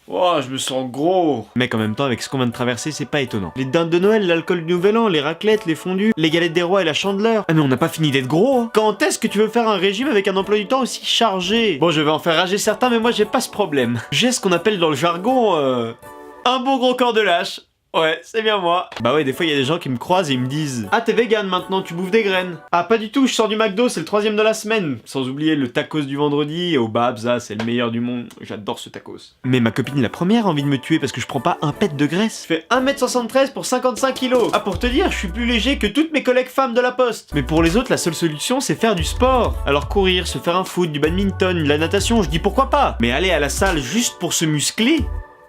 Oh, je me sens gros. Mec, en même temps, avec ce qu'on vient de traverser, c'est pas étonnant. Les dindes de Noël, l'alcool du Nouvel An, les raclettes, les fondus, les galettes des rois et la chandeleur. Ah mais on n'a pas fini d'être gros, hein. Quand est-ce que tu veux faire un régime avec un emploi du temps aussi chargé? Bon, je vais en faire rager certains, mais moi j'ai pas ce problème. J'ai ce qu'on appelle dans le jargon, un bon gros corps de lâche. Ouais, c'est bien moi. Bah ouais, des fois il y a des gens qui me croisent et ils me disent: ah, t'es vegan maintenant, tu bouffes des graines. Ah, pas du tout, je sors du McDo, c'est le 3e de la semaine. Sans oublier le tacos du vendredi, au Babza, c'est le meilleur du monde. J'adore ce tacos. Mais ma copine la première a envie de me tuer parce que je prends pas un pet de graisse. Je fais 1m73 pour 55 kilos. Ah, pour te dire, je suis plus léger que toutes mes collègues femmes de la poste. Mais pour les autres, la seule solution, c'est faire du sport. Alors courir, se faire un foot, du badminton, de la natation, je dis pourquoi pas. Mais aller à la salle juste pour se muscler,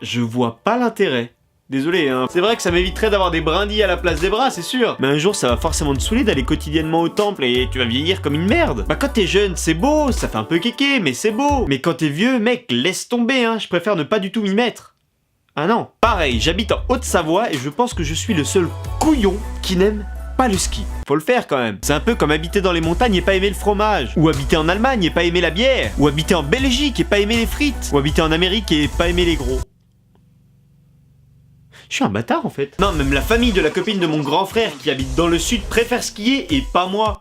je vois pas l'intérêt. Désolé, hein. C'est vrai que ça m'éviterait d'avoir des brindilles à la place des bras, c'est sûr. Mais un jour, ça va forcément te saouler d'aller quotidiennement au temple et tu vas vieillir comme une merde. Bah quand t'es jeune, c'est beau, ça fait un peu kéké, mais c'est beau. Mais quand t'es vieux, mec, laisse tomber, hein. Je préfère ne pas du tout m'y mettre. Ah non. Pareil, j'habite en Haute-Savoie et je pense que je suis le seul couillon qui n'aime pas le ski. Faut le faire quand même. C'est un peu comme habiter dans les montagnes et pas aimer le fromage. Ou habiter en Allemagne et pas aimer la bière. Ou habiter en Belgique et pas aimer les frites. Ou habiter en Amérique et pas aimer les gros. Je suis un bâtard en fait. Non, même la famille de la copine de mon grand frère qui habite dans le sud préfère skier et pas moi.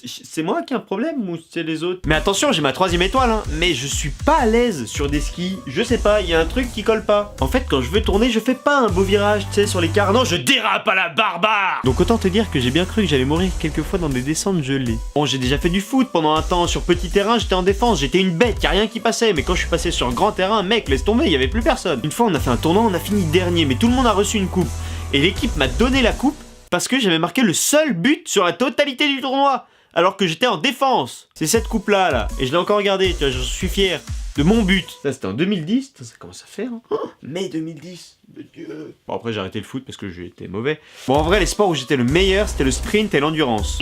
C'est moi qui ai un problème ou c'est les autres? Mais attention, j'ai ma 3e étoile, hein. Mais je suis pas à l'aise sur des skis. Je sais pas, il y a un truc qui colle pas. En fait, quand je veux tourner, je fais pas un beau virage, tu sais, sur les cars. Non, je dérape à la barbare. Donc autant te dire que j'ai bien cru que j'allais mourir quelques fois dans des descentes gelées. Bon, j'ai déjà fait du foot pendant un temps. Sur petit terrain, j'étais en défense. J'étais une bête, y a rien qui passait. Mais quand je suis passé sur grand terrain, mec, laisse tomber, y avait plus personne. Une fois, on a fait un tournoi, on a fini dernier, mais tout le monde a reçu une coupe. Et l'équipe m'a donné la coupe parce que j'avais marqué le seul but sur la totalité du tournoi. Alors que j'étais en défense. C'est cette coupe là. Et je l'ai encore regardée, tu vois, j'en suis fier. De mon but. Ça c'était en 2010, ça commence à faire. Hein. Oh, mai 2010. Dieu. Bon après j'ai arrêté le foot parce que j'étais mauvais. Bon en vrai les sports où j'étais le meilleur c'était le sprint et l'endurance.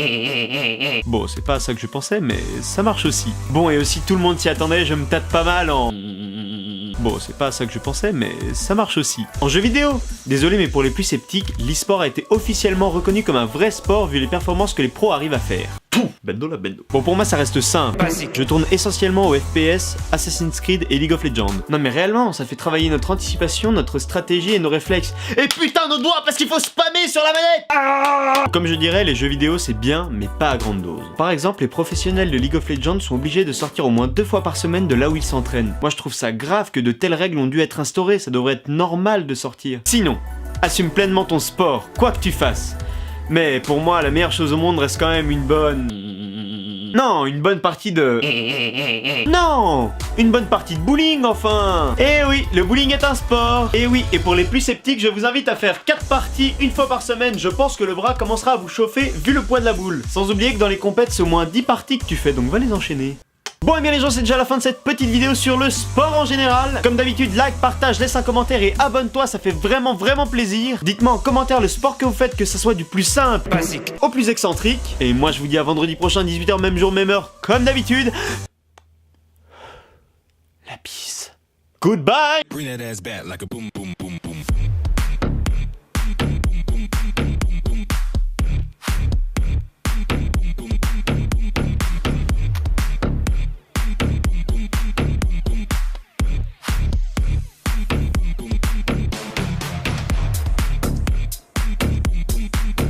Bon c'est pas ça que je pensais mais ça marche aussi. Bon et aussi tout le monde s'y attendait, je me tâte pas mal en... Bon, c'est pas ça que je pensais, mais ça marche aussi. En jeu vidéo, désolé mais pour les plus sceptiques, l'e-sport a été officiellement reconnu comme un vrai sport vu les performances que les pros arrivent à faire. Pouf, bendo la bendo. Bon pour moi ça reste simple. Basique. Je tourne essentiellement au FPS, Assassin's Creed et League of Legends. Non mais réellement, ça fait travailler notre anticipation, notre stratégie et nos réflexes. Et putain nos doigts parce qu'il faut spammer sur la manette. Ah comme je dirais, les jeux vidéo c'est bien, mais pas à grande dose. Par exemple, les professionnels de League of Legends sont obligés de sortir au moins 2 fois par semaine de là où ils s'entraînent. Moi je trouve ça grave que de telles règles ont dû être instaurées, ça devrait être normal de sortir. Sinon, assume pleinement ton sport, quoi que tu fasses. Mais pour moi, la meilleure chose au monde reste quand même une bonne... Non, une bonne partie de... Non, une bonne partie de bowling, enfin. Eh oui, le bowling est un sport. Eh oui, et pour les plus sceptiques, je vous invite à faire 4 parties une fois par semaine. Je pense que le bras commencera à vous chauffer vu le poids de la boule. Sans oublier que dans les compètes, c'est au moins 10 parties que tu fais, donc va les enchaîner. Bon et bien les gens, c'est déjà la fin de cette petite vidéo sur le sport en général. Comme d'habitude, like, partage, laisse un commentaire et abonne-toi, ça fait vraiment plaisir. Dites-moi en commentaire le sport que vous faites, que ça soit du plus simple basique au plus excentrique. Et moi je vous dis à vendredi prochain, 18h, même jour, même heure, comme d'habitude. La bise. Goodbye.